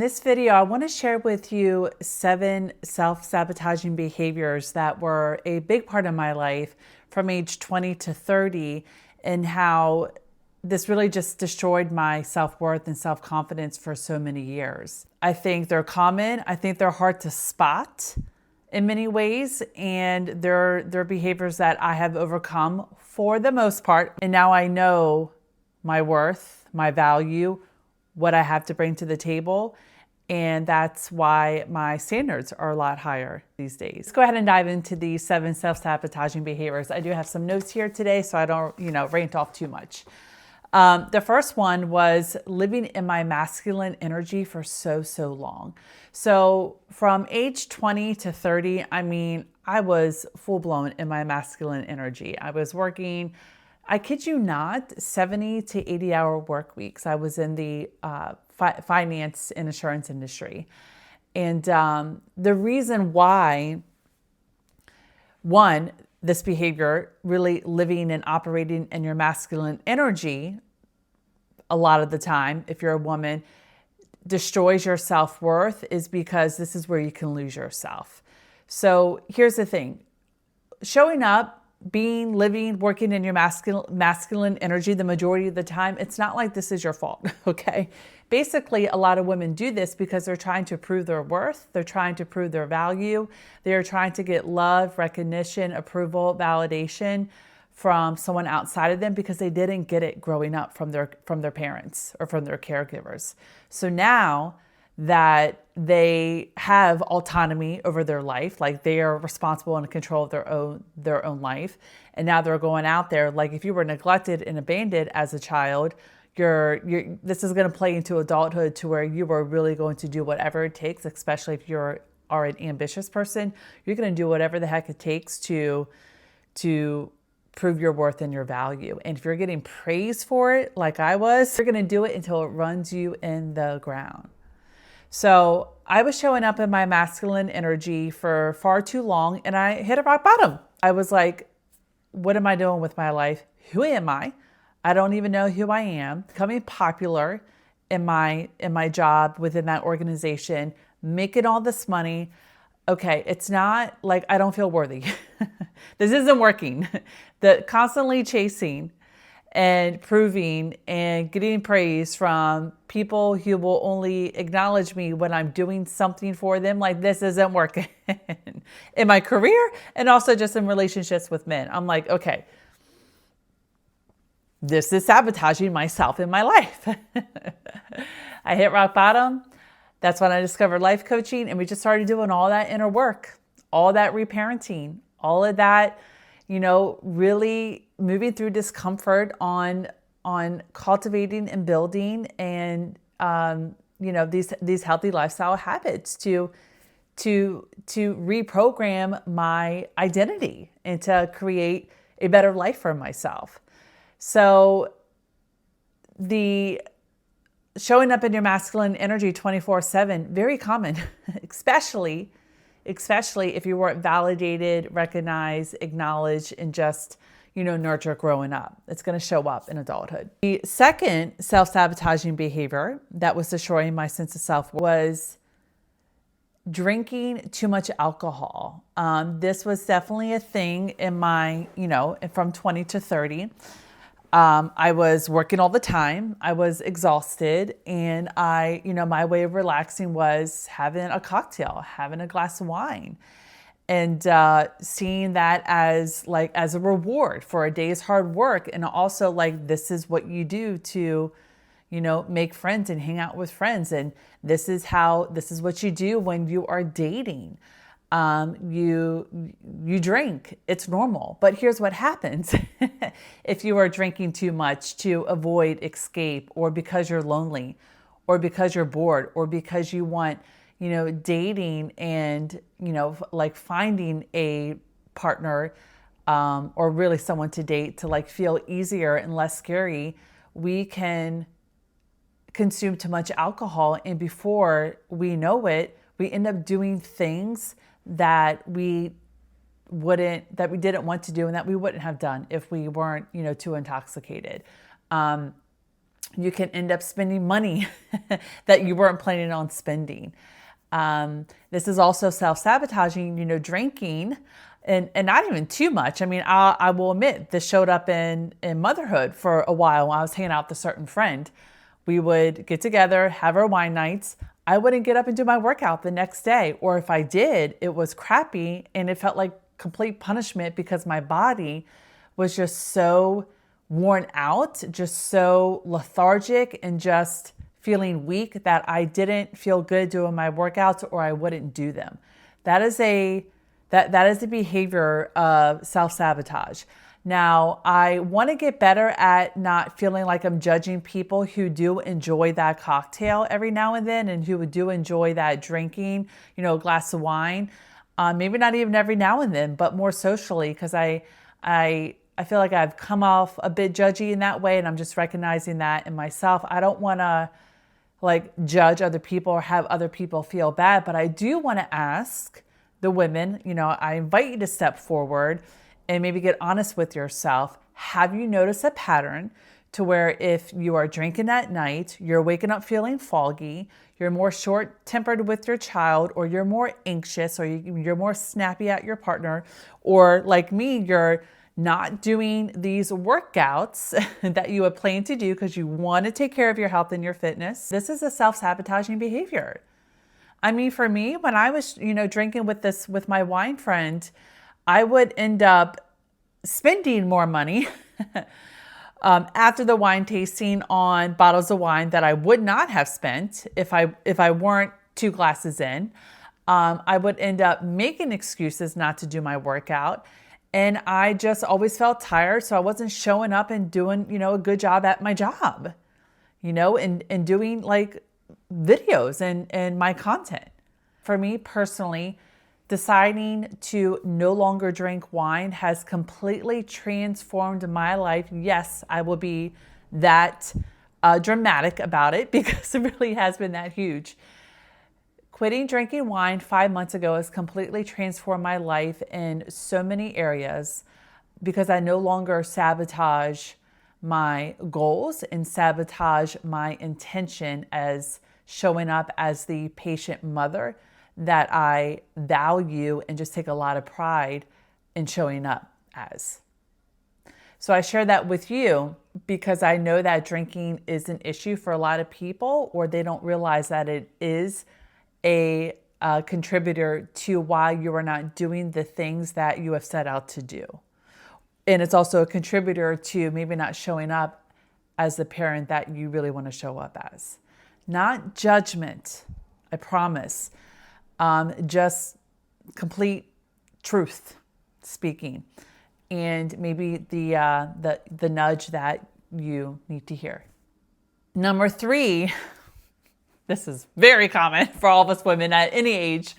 In this video, I want to share with you 7 self-sabotaging behaviors that were a big part of my life from age 20 to 30 and how this really just destroyed my self-worth and self-confidence for so many years. I think they're common. I think they're hard to spot in many ways, and they're behaviors that I have overcome for the most part. And now I know my worth, my value, what I have to bring to the table. And that's why my standards are a lot higher these days. Let's go ahead and dive into these 7 self-sabotaging behaviors. I do have some notes here today, so I don't, rant off too much. The first one was living in my masculine energy for so long. So from age 20 to 30, I was full blown in my masculine energy. I was working, I kid you not, 70 to 80 hour work weeks. I was in the finance and insurance industry. And the reason why, one, this behavior, really living and operating in your masculine energy, a lot of the time, if you're a woman, destroys your self-worth is because this is where you can lose yourself. So here's the thing. Showing up, being, living, working in your masculine energy the majority of the time, it's not like this is your fault, okay? Basically, a lot of women do this because they're trying to prove their worth. They're trying to prove their value. They're trying to get love, recognition, approval, validation from someone outside of them because they didn't get it growing up from their parents or from their caregivers. So now that they have autonomy over their life, like they are responsible and in control of their own life, and now they're going out there, like if you were neglected and abandoned as a child, this is going to play into adulthood to where you are really going to do whatever it takes, especially if you are an ambitious person. You're going to do whatever the heck it takes to prove your worth and your value. And if you're getting praise for it, like I was, you're going to do it until it runs you in the ground. So I was showing up in my masculine energy for far too long, and I hit a rock bottom. I was like, what am I doing with my life? Who am I? I don't even know who I am. Becoming popular in my job within that organization, making all this money. Okay, it's not like I don't feel worthy. This isn't working. The constantly chasing and proving and getting praise from people who will only acknowledge me when I'm doing something for them, like this isn't working in my career and also just in relationships with men. I'm like, okay, this is sabotaging myself in my life. I hit rock bottom. That's when I discovered life coaching, and we just started doing all that inner work, all that reparenting, all of that, really moving through discomfort on cultivating and building and these healthy lifestyle habits to reprogram my identity and to create a better life for myself. So the showing up in your masculine energy 24/7, very common, especially if you weren't validated, recognized, acknowledged, and just, nurtured growing up. It's going to show up in adulthood. The second self-sabotaging behavior that was destroying my sense of self was drinking too much alcohol. This was definitely a thing in my, from 20 to 30. I was working all the time. I was exhausted, and my way of relaxing was having a cocktail, having a glass of wine, and seeing that as a reward for a day's hard work. And also this is what you do to, make friends and hang out with friends. And this is what you do when you are dating. You drink, it's normal. But here's what happens. If you are drinking too much to avoid escape, or because you're lonely, or because you're bored, or because you want, dating and, finding a partner, or really someone to date to feel easier and less scary, we can consume too much alcohol. And before we know it, we end up doing things that we didn't want to do and that we wouldn't have done if we weren't, too intoxicated. You can end up spending money that you weren't planning on spending. This is also self-sabotaging, drinking, and not even too much. I mean, I will admit this showed up in motherhood for a while when I was hanging out with a certain friend. We would get together, have our wine nights. I wouldn't get up and do my workout the next day. Or if I did, it was crappy and it felt like complete punishment because my body was just so worn out, just so lethargic and just feeling weak that I didn't feel good doing my workouts or I wouldn't do them. That is a behavior of self-sabotage. Now, I want to get better at not feeling like I'm judging people who do enjoy that cocktail every now and then and who do enjoy that drinking, a glass of wine. Maybe not even every now and then, but more socially, because I feel like I've come off a bit judgy in that way, and I'm just recognizing that in myself. I don't want to judge other people or have other people feel bad, but I do want to ask the women, I invite you to step forward and maybe get honest with yourself. Have you noticed a pattern to where if you are drinking at night, you're waking up feeling foggy, you're more short-tempered with your child, or you're more anxious, or you're more snappy at your partner, or like me, you're not doing these workouts that you had planned to do because you want to take care of your health and your fitness? This is a self-sabotaging behavior. I mean, for me, when I was, drinking with my wine friend, I would end up spending more money after the wine tasting on bottles of wine that I would not have spent if I weren't 2 glasses in. I would end up making excuses not to do my workout. And I just always felt tired, so I wasn't showing up and doing, a good job at my job, and doing videos and my content. For me personally, deciding to no longer drink wine has completely transformed my life. Yes, I will be that dramatic about it because it really has been that huge. Quitting drinking wine 5 months ago has completely transformed my life in so many areas because I no longer sabotage my goals and sabotage my intention as showing up as the patient mother that I value and just take a lot of pride in showing up as. So I share that with you because I know that drinking is an issue for a lot of people, or they don't realize that it is a contributor to why you are not doing the things that you have set out to do. And it's also a contributor to maybe not showing up as the parent that you really want to show up as. Not judgment, I promise. Just complete truth speaking, and maybe the nudge that you need to hear. Number 3. This is very common for all of us women at any age.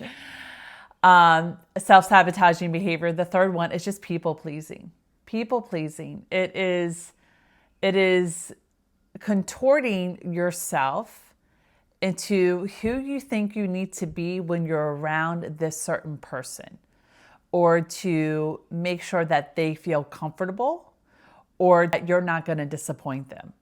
Self-sabotaging behavior. The third one is just people-pleasing. People-pleasing. It is contorting yourself into who you think you need to be when you're around this certain person, or to make sure that they feel comfortable or that you're not going to disappoint them.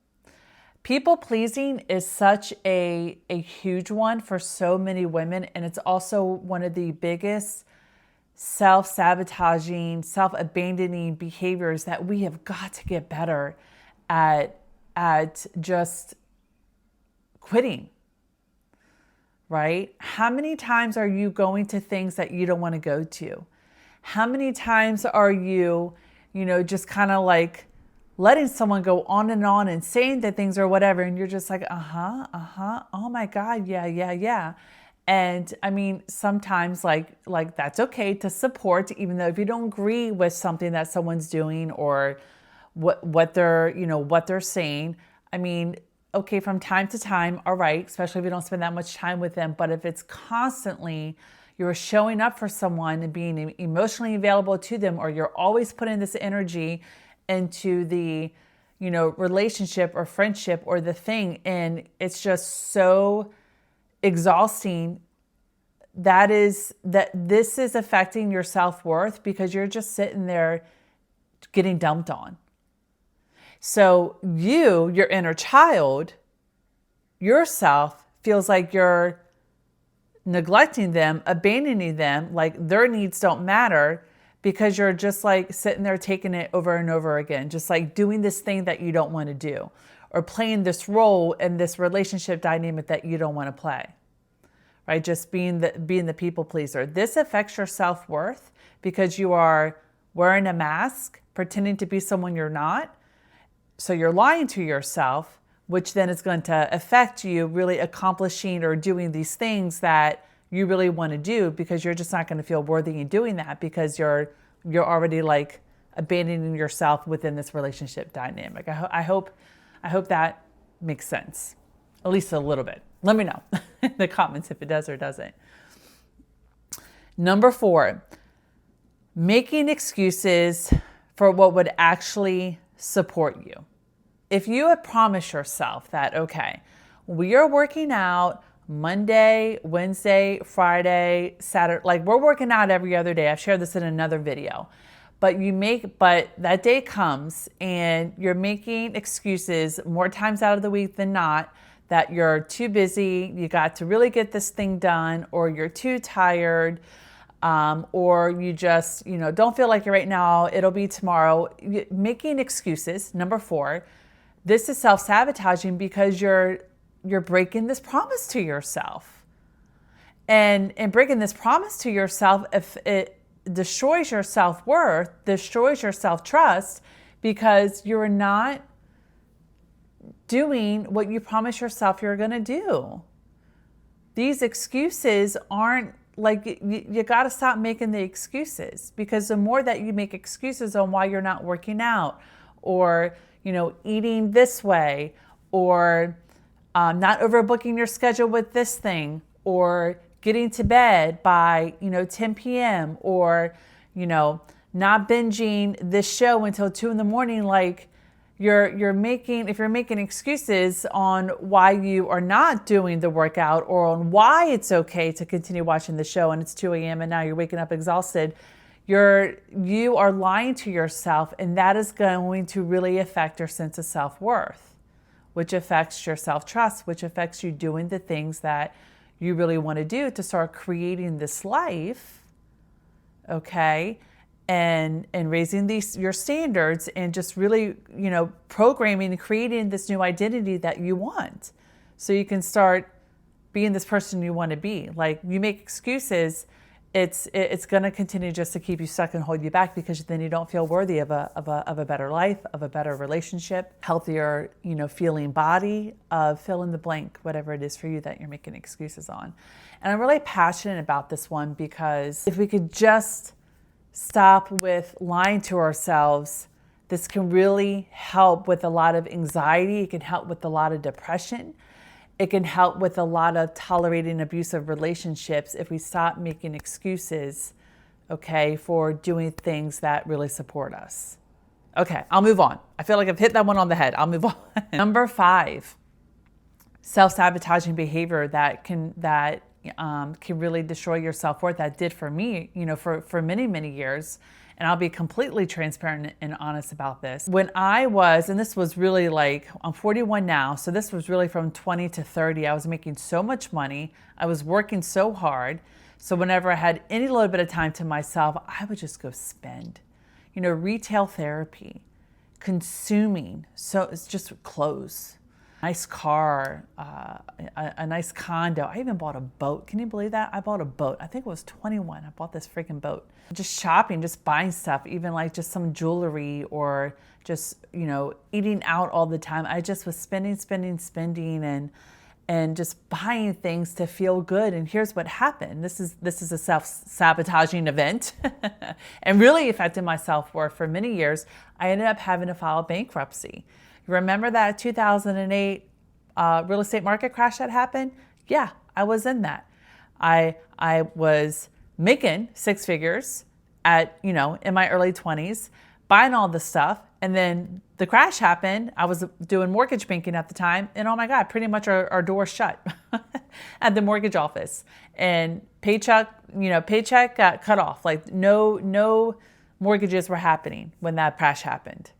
People pleasing is such a huge one for so many women, and it's also one of the biggest self-sabotaging, self-abandoning behaviors that we have got to get better at just quitting, right? How many times are you going to things that you don't want to go to? How many times are you, just kind of letting someone go on and saying that things or whatever, and you're just like, oh my God, yeah. And I mean, sometimes like that's okay to support, even though if you don't agree with something that someone's doing or what they're saying. I mean, okay, from time to time, all right, especially if you don't spend that much time with them. But if it's constantly you're showing up for someone and being emotionally available to them, or you're always putting this energy into the, relationship or friendship or the thing, and it's just so exhausting, this is affecting your self-worth because you're just sitting there getting dumped on. So your inner child, yourself, feels like you're neglecting them, abandoning them, like their needs don't matter, because you're just like sitting there taking it over and over again, just like doing this thing that you don't want to do, or playing this role in this relationship dynamic that you don't want to play, right? Just being the people pleaser. This affects your self-worth because you are wearing a mask, pretending to be someone you're not. So you're lying to yourself, which then is going to affect you really accomplishing or doing these things that you really want to do, because you're just not going to feel worthy in doing that, because you're already like abandoning yourself within this relationship dynamic. I hope that makes sense, at least a little bit. Let me know in the comments if it does or doesn't. Number 4, making excuses for what would actually support you. If you have promised yourself that, okay, we are working out Monday, Wednesday, Friday, Saturday, like we're working out every other day. I've shared this in another video. But that day comes and you're making excuses more times out of the week than not, that you're too busy, you got to really get this thing done, or you're too tired, or you just, don't feel like it right now, it'll be tomorrow. Making excuses, number 4, this is self-sabotaging, because you're breaking this promise to yourself. And breaking this promise to yourself, if it destroys your self-worth, destroys your self-trust, because you're not doing what you promise yourself you're going to do. These excuses aren't like, you got to stop making the excuses, because the more that you make excuses on why you're not working out, or eating this way, or not overbooking your schedule with this thing, or getting to bed by 10 p.m., or not binging this show until 2 a.m, like if you're making excuses on why you are not doing the workout, or on why it's okay to continue watching the show and it's 2 a.m. and now you're waking up exhausted, you are lying to yourself, and that is going to really affect your sense of self-worth, which affects your self-trust, which affects you doing the things that you really want to do to start creating this life, okay? And raising your standards, and just really, programming and creating this new identity that you want, so you can start being this person you want to be. Like, you make excuses, it's going to continue just to keep you stuck and hold you back, because then you don't feel worthy of a better life, of a better relationship, healthier, feeling body, of fill in the blank, whatever it is for you that you're making excuses on. And I'm really passionate about this one, because if we could just stop with lying to ourselves, this can really help with a lot of anxiety. It can help with a lot of depression. It can help with a lot of tolerating abusive relationships if we stop making excuses, okay, for doing things that really support us. Okay, I'll move on. I feel like I've hit that one on the head. I'll move on. Number 5, self-sabotaging behavior that can really destroy your self-worth. That did for me, for many, many years. And I'll be completely transparent and honest about this. When I was, and this was really like, I'm 41 now, so this was really from 20 to 30, I was making so much money. I was working so hard. So whenever I had any little bit of time to myself, I would just go spend. Retail therapy, consuming, so it's just clothes, nice car, a nice condo. I even bought a boat. Can you believe that? I bought a boat. I think it was 21. I bought this freaking boat. Just shopping, just buying stuff, even like just some jewelry, or just, eating out all the time. I just was spending and just buying things to feel good. And here's what happened. This is a self-sabotaging event and really affected my self-worth for many years. I ended up having to file bankruptcy. You remember that 2008 real estate market crash that happened? Yeah, I was in that. I was making 6 figures at, in my early 20s, buying all this stuff. And then the crash happened. I was doing mortgage banking at the time. And oh my God, pretty much our doors shut at the mortgage office. And paycheck got cut off. Like no mortgages were happening when that crash happened.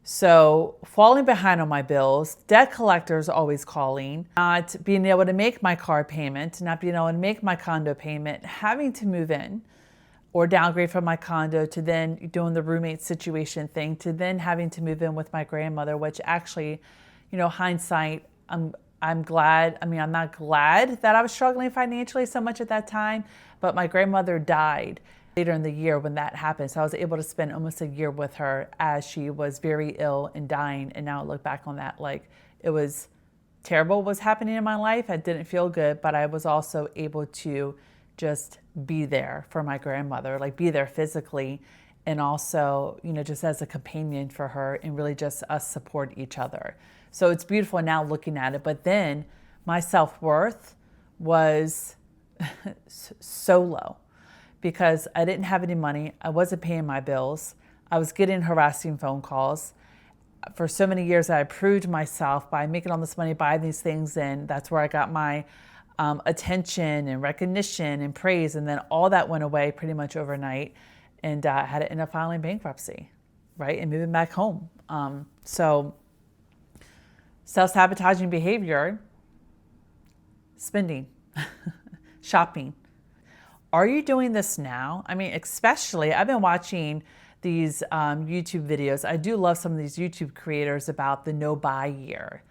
So falling behind on my bills, debt collectors always calling, not being able to make my car payment, not being able to make my condo payment, having to move in or downgrade from my condo to then doing the roommate situation thing, to then having to move in with my grandmother, which actually, hindsight, I'm glad. I mean, I'm not glad that I was struggling financially so much at that time, but my grandmother died later in the year when that happened. So I was able to spend almost a year with her as she was very ill and dying. And now I look back on that, like it was terrible what was happening in my life. I didn't feel good, but I was also able to just be there for my grandmother, like be there physically, and also, just as a companion for her, and really just us support each other. So it's beautiful now looking at it. But then my self-worth was so low because I didn't have any money. I wasn't paying my bills. I was getting harassing phone calls. For so many years, I proved myself by making all this money, buying these things, and that's where I got my attention and recognition and praise. And then all that went away pretty much overnight, and I had to end up filing bankruptcy, right? And moving back home. So self-sabotaging behavior, spending, shopping. Are you doing this now? I mean, especially, I've been watching these YouTube videos. I do love some of these YouTube creators about the no-buy year,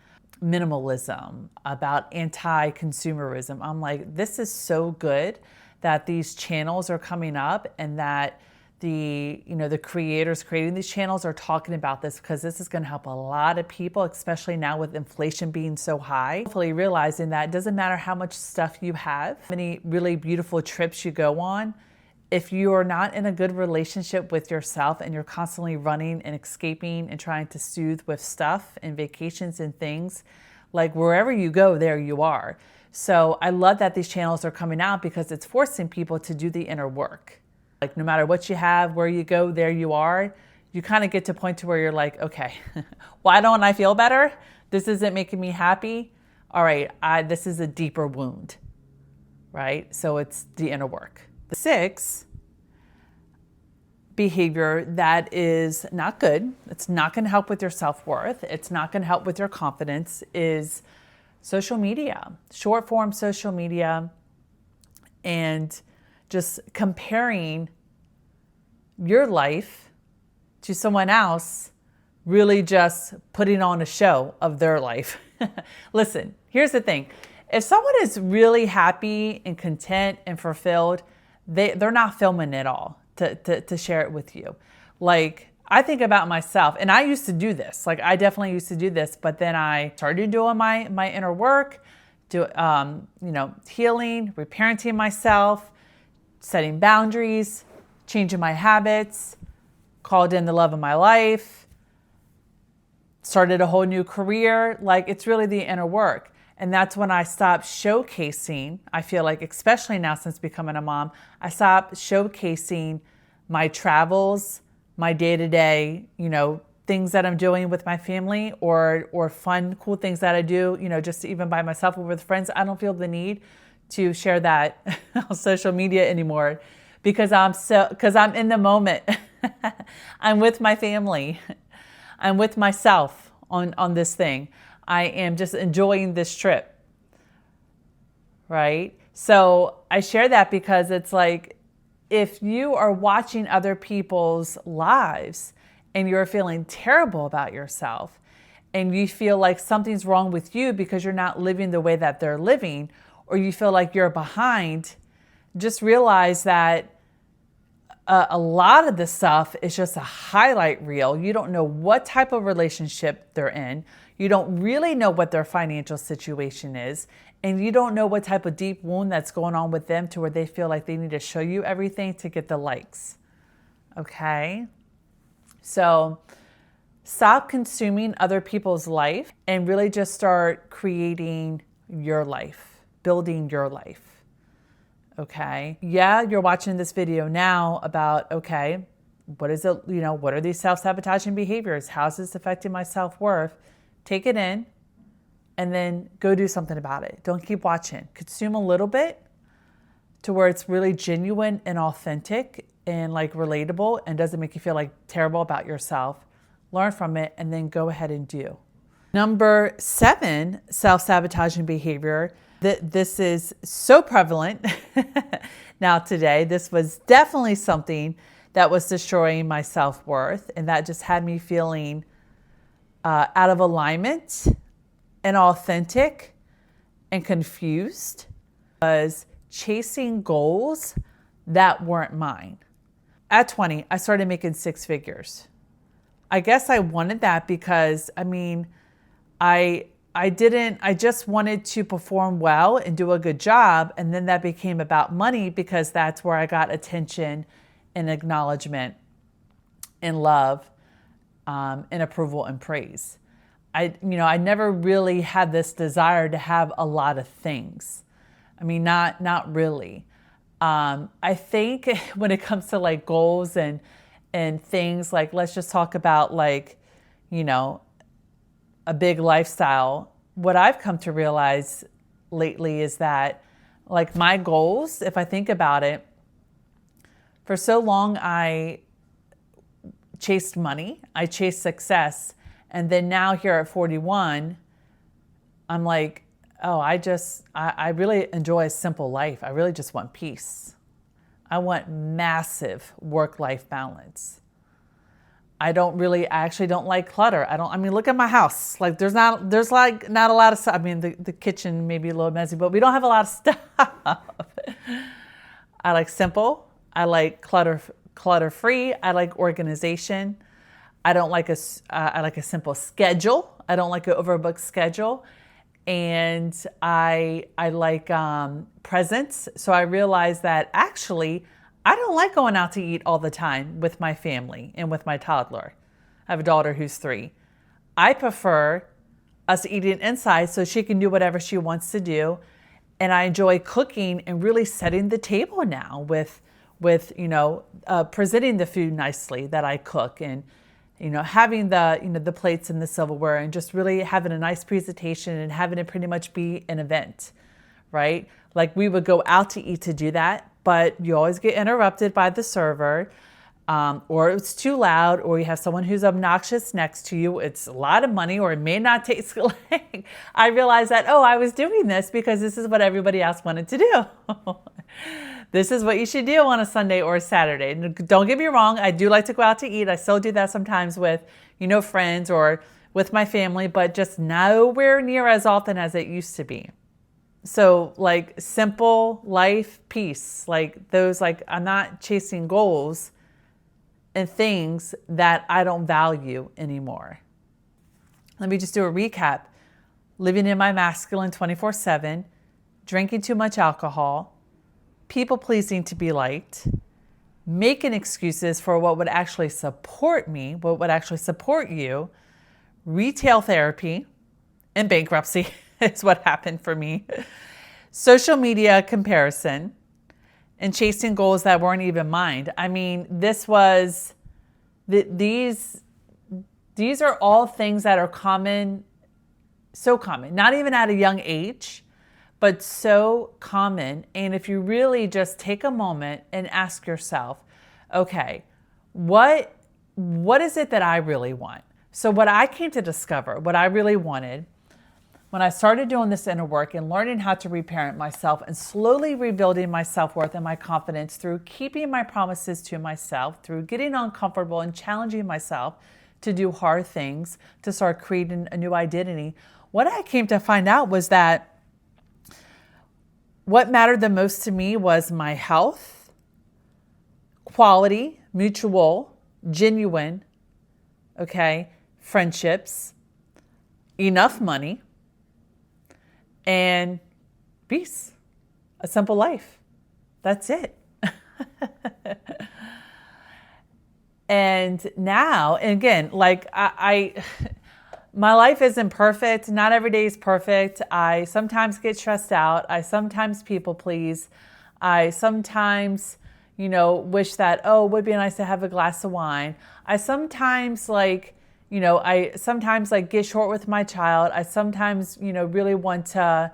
minimalism, about anti-consumerism. I'm like, this is so good that these channels are coming up and that the creators creating these channels are talking about this, because this is going to help a lot of people, especially now with inflation being so high. Hopefully realizing that it doesn't matter how much stuff you have, how many really beautiful trips you go on, if you are not in a good relationship with yourself and you're constantly running and escaping and trying to soothe with stuff and vacations and things, like wherever you go, there you are. So I love that these channels are coming out, because it's forcing people to do the inner work. Like no matter what you have, where you go, there you are. You kind of get to a point to where you're like, okay, why don't I feel better? This isn't making me happy. All right, this is a deeper wound, right? So it's the inner work. The 6 behavior that is not good, it's not going to help with your self-worth, it's not going to help with your confidence, is social media, short form social media, and just comparing your life to someone else, really just putting on a show of their life. Listen, here's the thing. If someone is really happy and content and fulfilled, they're not filming it all to share it with you. Like, I think about myself, and I used to do this. Like, I definitely used to do this, but then I started doing my inner work, healing, reparenting myself, setting boundaries, changing my habits, called in the love of my life, started a whole new career. Like, it's really the inner work. And that's when I stopped showcasing. I feel like, especially now since becoming a mom, I stopped showcasing my travels, my day-to-day, things that I'm doing with my family, or fun, cool things that I do, just even by myself or with friends. I don't feel the need to share that on social media anymore, because I'm in the moment. I'm with my family. I'm with myself on this thing. I am just enjoying this trip, right? So I share that because it's like, if you are watching other people's lives and you're feeling terrible about yourself, and you feel like something's wrong with you because you're not living the way that they're living, or you feel like you're behind, just realize that a lot of this stuff is just a highlight reel. You don't know what type of relationship they're in. You don't really know what their financial situation is. And you don't know what type of deep wound that's going on with them to where they feel like they need to show you everything to get the likes. Okay? So stop consuming other people's life and really just start creating your life, building your life. Okay. Yeah, you're watching this video now about, okay, what is it, what are these self-sabotaging behaviors? How's this affecting my self-worth? Take it in and then go do something about it. Don't keep watching. Consume a little bit to where it's really genuine and authentic and like relatable and doesn't make you feel like terrible about yourself. learn from it, and then go ahead and do. Number 7, self-sabotaging behavior. This is so prevalent now today. This was definitely something that was destroying my self-worth, and that just had me feeling out of alignment and authentic and confused. Was chasing goals that weren't mine. At 20, I started making 6 figures. I guess I wanted that because, I just wanted to perform well and do a good job. And then that became about money because that's where I got attention and acknowledgement and love and approval and praise. I never really had this desire to have a lot of things. Not really. I think when it comes to like goals and things, like let's just talk about like, a big lifestyle. What I've come to realize lately is that like my goals, if I think about it, for so long I chased money, I chased success. And then now here at 41, I'm like, oh, I really enjoy a simple life. I really just want peace. I want massive work-life balance. I actually don't like clutter. Look at my house. Like there's not a lot of stuff. The kitchen may be a little messy, but we don't have a lot of stuff. I like simple. I like clutter-free. I like organization. I like a simple schedule. I don't like an overbooked schedule. And I like presents. So I realized that actually I don't like going out to eat all the time with my family and with my toddler. I have a daughter who's 3. I prefer us eating inside so she can do whatever she wants to do. And I enjoy cooking and really setting the table now with presenting the food nicely that I cook, and having the plates and the silverware, and just really having a nice presentation and having it pretty much be an event, right? Like we would go out to eat to do that, but you always get interrupted by the server, or it's too loud, or you have someone who's obnoxious next to you. It's a lot of money, or it may not taste like. I realized that, I was doing this because this is what everybody else wanted to do. This is what you should do on a Sunday or a Saturday. Don't get me wrong. I do like to go out to eat. I still do that sometimes with, friends or with my family, but just nowhere near as often as it used to be. So like simple life, peace, like those, like I'm not chasing goals and things that I don't value anymore. Let me just do a recap. Living in my masculine 24/7, drinking too much alcohol, people pleasing to be liked, making excuses for what would actually support me, what would actually support you, retail therapy, and bankruptcy is what happened for me, social media comparison, and chasing goals that weren't even mine. These are all things that are common, so common, not even at a young age, but so common. And if you really just take a moment and ask yourself, okay, what is it that I really want? So what I came to discover, what I really wanted, when I started doing this inner work and learning how to reparent myself and slowly rebuilding my self-worth and my confidence through keeping my promises to myself, through getting uncomfortable and challenging myself to do hard things, to start creating a new identity, what I came to find out was that what mattered the most to me was my health, quality, mutual, genuine, friendships, enough money, and peace, a simple life. That's it. And now, and again, like my life isn't perfect. Not every day is perfect. I sometimes get stressed out. I sometimes people please. I sometimes, wish that, it would be nice to have a glass of wine. I sometimes get short with my child. I sometimes, really want to,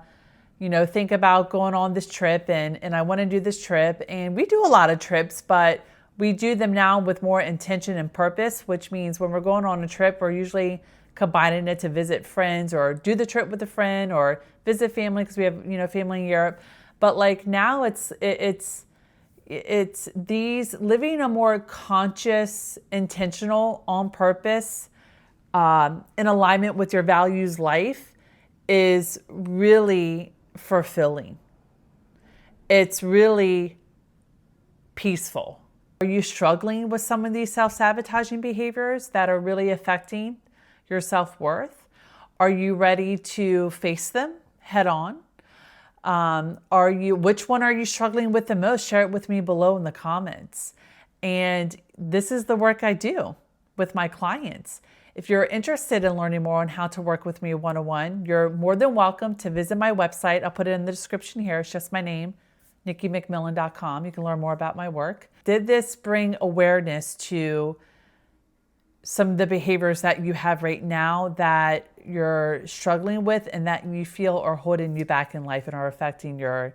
think about going on this trip and I want to do this trip. And we do a lot of trips, but We do them now with more intention and purpose, which means when we're going on a trip, we're usually combining it to visit friends or do the trip with a friend or visit family because we have, family in Europe. But like now it's these living a more conscious, intentional, on purpose, in alignment with your values life is really fulfilling. It's really peaceful. Are you struggling with some of these self-sabotaging behaviors that are really affecting your self-worth? Are you ready to face them head on? Which one are you struggling with the most? Share it with me below in the comments. And this is the work I do with my clients. If you're interested in learning more on how to work with me one-on-one, you're more than welcome to visit my website. I'll put it in the description here. It's just my name, nikkimcmillan.com. You can learn more about my work. Did this bring awareness to some of the behaviors that you have right now that you're struggling with and that you feel are holding you back in life and are affecting your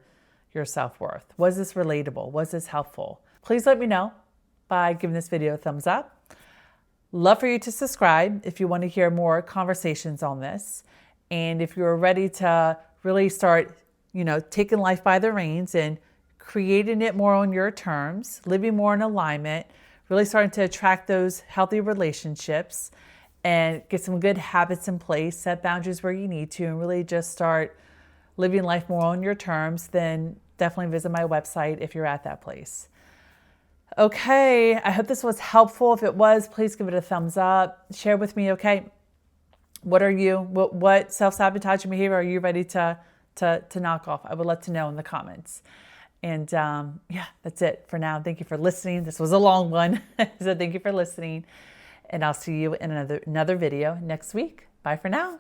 self-worth? Was this relatable? Was this helpful? Please let me know by giving this video a thumbs up. Love for you to subscribe if you want to hear more conversations on this. And if you're ready to really start, taking life by the reins and creating it more on your terms, living more in alignment, really starting to attract those healthy relationships and get some good habits in place, set boundaries where you need to, and really just start living life more on your terms, then definitely visit my website if you're at that place. Okay, I hope this was helpful. If it was, please give it a thumbs up. Share with me, okay? What self-sabotaging behavior are you ready to knock off? I would love to know in the comments. And yeah, that's it for now. Thank you for listening. This was a long one, so thank you for listening. And I'll see you in another video next week. Bye for now.